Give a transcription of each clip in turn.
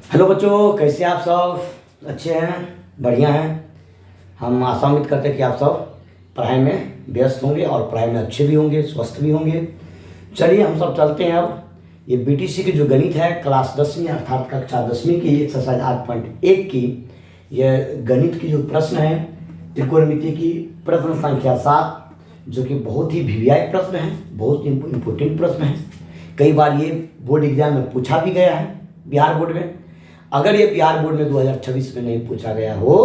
Hello बच्चों, कैसे आप सब? अच्छे हैं, बढ़िया हैं। हम आशा उम्मीद करते हैं कि आप सब पढ़ाई में व्यस्त होंगे और पढ़ाई में अच्छे भी होंगे, स्वस्थ भी होंगे। चलिए हम सब चलते हैं। अब ये बीटीसी की जो गणित है क्लास 10वीं अर्थात कक्षा 10वीं की एक्सरसाइज 8.1 की यह गणित की जो प्रश्न है त्रिकोणमिति की प्रश्न संख्या 7, जो कि बहुत ही वीवीआई प्रश्न है, बहुत इम्पोर्टेंट प्रश्न है। कई बार ये बोर्ड एग्जाम में पूछा भी गया है, बिहार बोर्ड में। अगर ये बिहार बोर्ड में 2026 में नहीं पूछा गया हो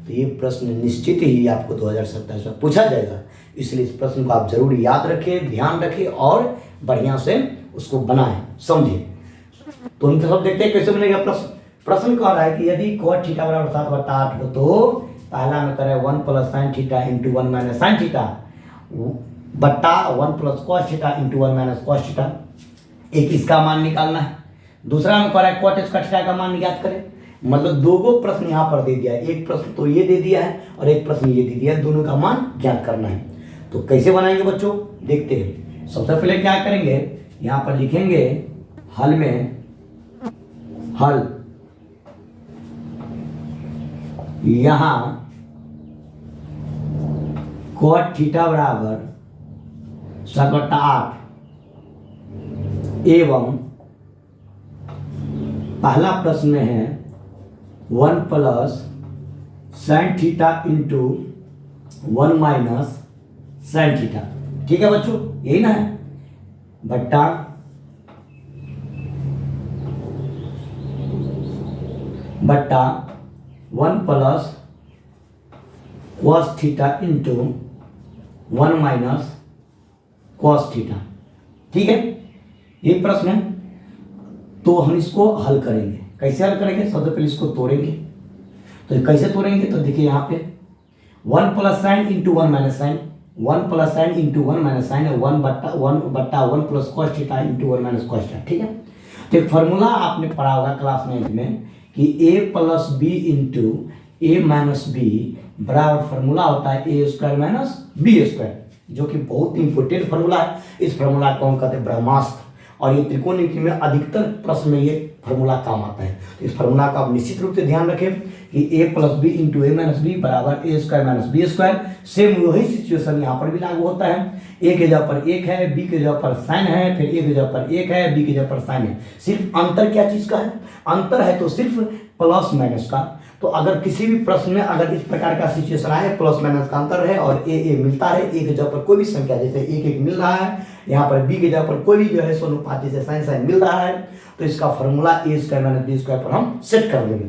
तो ये प्रश्न निश्चित ही आपको 2027 में पूछा जाएगा। इसलिए इस प्रश्न को आप जरूर याद रखें, ध्यान रखें और बढ़िया से उसको बनाएं, समझिए। तो हम सब देखते हैं कैसे बनेगा प्रश्न। प्रश्न कह रहा है कि यदि cot थीटा बराबर 7/8 हो तो पहला में करें 1 + sin theta into 1 - sin theta बट्टा 1 + cos theta into 1 - cos theta. एक इसका मान निकालना है। दूसरा में कह रहा है cot स्क्वायर थीटा का मान ज्ञात करें। मतलब दो प्रश्न यहाँ पर दे दिया है, एक प्रश्न तो ये दे दिया है और एक प्रश्न ये दे दिया है, दोनों का मान ज्ञात करना है। तो कैसे बनाएंगे बच्चों, देखते हैं। सबसे पहले क्या करेंगे, यहाँ पर लिखेंगे हल में, हल यहाँ cot थीटा बराबर 7/8 एवं पहला प्रश्न में है 1 + sin theta into 1 - sin theta. ठीक है बच्चों, यही ना है, बट्टा बट्टा 1 + cos theta into 1 - cos theta. ठीक है, ये प्रश्न है। तो हम इसको हल करेंगे। कैसे हल करेंगे, सबसे पहले इसको तोड़ेंगे। तो कैसे तोड़ेंगे, तो देखिए यहाँ पे 1 + sin into 1 - sin, 1 + sin into 1 - sin, 1/1 + cos theta into 1 - cos theta. ठीक है, तो एक फॉर्मूला आपने पढ़ा होगा क्लास 9 में कि a + b into a - b बराबर फॉर्मूला होता है a² - b², जो कि बहुत इंपॉर्टेंट फॉर्मूला है। इस फॉर्मूला को हम कहते हैं ब्रह्मास्त्र, और ये त्रिकोणमिति में अधिकतर प्रश्न में ये फॉर्मूला काम आता है। तो इस फॉर्मूला का आप निश्चित रूप से ध्यान रखें कि a + b into a - b बराबर a² - b²। सेम वही सिचुएशन यहाँ पर भी लागू होता है। a के जगह पर 1 है, b के जगह पर साइन है, फिर a के जगह पर 1 है, b के जगह पर साइन है। सिर्फ अंतर क्या चीज़ का है, अंतर है तो सिर्फ प्लस माइनस का। तो अगर किसी भी प्रश्न में अगर इस प्रकार का सिचुएशन आए, प्लस माइनस का अंतर है और ए मिलता है, ए के जगह पर कोई भी संख्या जैसे 1 मिल रहा है, यहाँ पर बी के जगह पर कोई भी जो है सोनुपाती से साइन मिल रहा है, तो इसका फॉर्मूला a² - b² पर हम सेट कर देंगे।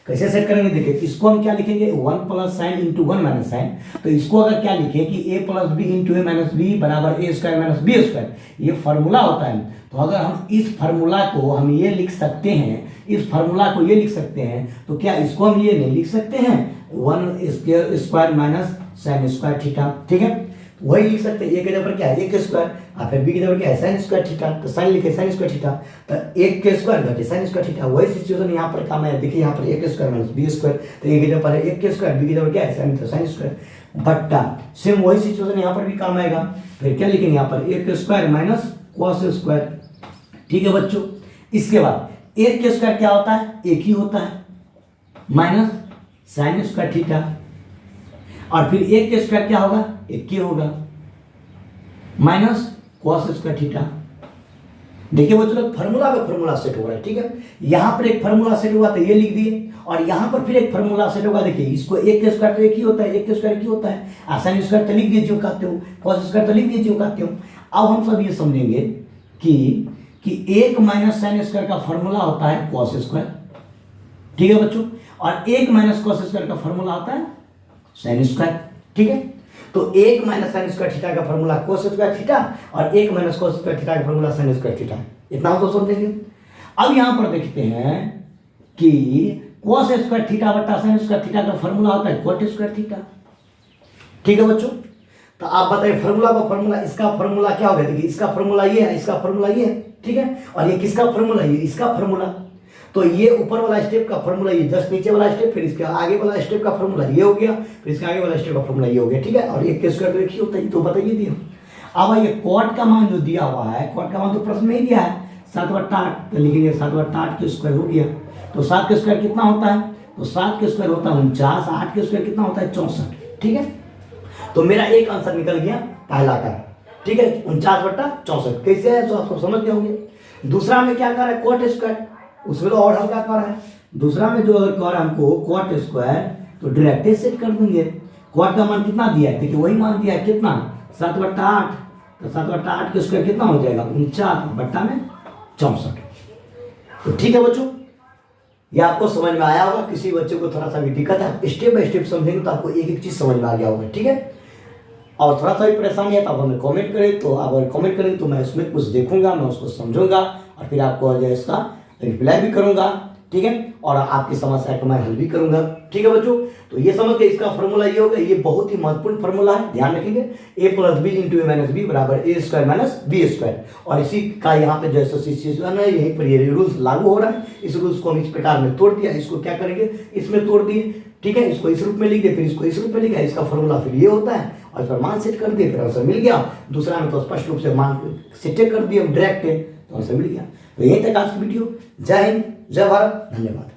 कैसे सेट करेंगे, देखिए इसको हम क्या लिखेंगे 1 + sin इंटू 1 - sin। तो इसको अगर क्या लिखे कि a + b into a - b बराबर a² - b², ये फॉर्मूला होता है। तो अगर हम इस फार्मूला को हम ये लिख सकते हैं, इस फार्मूला को ये लिख सकते हैं, तो क्या इसको हम ये नहीं लिख सकते हैं 1² - sin² थीटा। ठीक है, वही लिख सकते हैं। a के जगह पर क्या है 1² और फिर b के जगह पर क्या है sin² थीटा, तो sin लिखे sin² थीटा, तो 1² घटे sin² थीटा। वही सिचुएशन यहाँ पर काम है। देखिए यहाँ पर 1² - b², तो a के जगह पर है 1², b के जगह पर क्या है sin² बट्टा सेम वही सिचुएशन यहाँ पर भी काम आएगा। फिर क्या लिखेंगे यहाँ पर 1² - cos²। ठीक है बच्चों, इसके बाद 1² क्या होता है, एक ही होता है, माइनस sin² थीटा, और फिर 1² क्या होगा, एक ही होगा, माइनस cos² थीटा। देखिए बच्चों, फार्मूला पे फार्मूला सेट हो रहा है। ठीक है, यहाँ पर एक फार्मूला सेट हुआ तो ये लिख दिए, और यहाँ पर फिर एक फार्मूला सेट होगा। देखिए इसको 1² तो एक ही होता है, 1² एक ही होता है, sin² तो लिख दीजिए जो कहते हो, cos² तो लिख दीजिए जो कहते हो। अब हम सब ये समझेंगे कि 1 - sin² का फॉर्मूला होता है cos²। ठीक है बच्चों, और 1 - cos² का फॉर्मूला होता है sin²। ठीक है, तो 1 - sin² थीटा का फॉर्मूला cos² थीटा और 1 - cos² थीटा का फॉर्मूला sin² थीटा। इतना तो समझेंगे। अब यहां पर देखते हैं कि cos² थीटा बटा sin² थीटा का फॉर्मूला होता है cot² थीटा। ठीक है बच्चों, तो आप बताइए फॉर्मूला का फॉर्मूला, इसका फॉर्मूला क्या होगा। देखिए इसका फॉर्मूला ये है, इसका फॉर्मूला ये है। ठीक है, और ये किसका फॉर्मूला, ये इसका फॉर्मूला। तो ये ऊपर वाला स्टेप का फॉर्मूला ये, जस्ट नीचे वाला स्टेप, फिर इसके आगे वाला स्टेप का फॉर्मूला ये हो गया, फिर इसके आगे वाला स्टेप का फॉर्मूला ये हो गया। ठीक है, और 1² तो एक ही होता है, तो बताइए दिया। अब ये cot का मान जो दिया हुआ है, cot का मान तो प्रश्न में ही दिया है 7/8, तो लिखेंगे 7/8 के स्क्वायर हो गया। तो 7 का स्क्वायर कितना होता है? तो 7 का स्क्वायर होता है 49, 8 का स्क्वायर कितना होता है? 64। ठीक है, तो मेरा एक आंसर निकल गया पहला का। ठीक है, 49/64 कैसे है तो आपको समझ गए होंगे। दूसरा में क्या कर रहा है? कॉट स्क्वायर, उसमें तो और हल्का कर रहा है। दूसरा में जो अगर कर रहा है हमको कॉट स्क्वायर, तो डायरेक्ट सेट कर देंगे। कॉट का मान कितना दिया है? देखिए वही मान दिया है, कितना? 7/8। तो 7/8 का स्क्वायर कितना हो जाएगा? 49/64। तो ठीक है बच्चों, ये आपको समझ में आया होगा। किसी बच्चे को थोड़ा सा भी दिक्कत है, स्टेप बाय स्टेप समझेंगे तो आपको एक एक चीज समझ में आ गया होगा। ठीक है, और थोड़ा सा भी परेशानी है तो आप हमें कमेंट करें, तो आप अगर कमेंट करें तो मैं उसमें कुछ देखूंगा, मैं उसको समझूंगा और फिर आपको जो है इसका रिप्लाई भी करूंगा। ठीक है, और आपकी समस्या को मैं हल भी करूंगा। ठीक है बच्चों, तो ये समझ के इसका फॉर्मूला ये होगा, ये बहुत ही महत्वपूर्ण फॉर्मूला है, ध्यान रखेंगे। a + b × a - b बराबर a² - b²। और इसी का यहाँ पे जैसे सिचुएशन है, यहीं पर ये रूल्स लागू हो रहा है। इस रूल्स को हम इस प्रकार में तोड़ दिया, इसको क्या करेंगे? इसमें तोड़ दिए। ठीक है, इसको इस रूप में लिख दिए, फिर इसको इस रूप में लिखा, इसका फॉर्मूला फिर ये होता है, और इस पर मान सेट कर दिए, फिर आंसर मिल गया। दूसरा में तो स्पष्ट रूप से मान सेट कर दिए हम डायरेक्ट, तो आंसर मिल गया। तो यही तक आज की वीडियो। जय हिंद, जय भारत, धन्यवाद।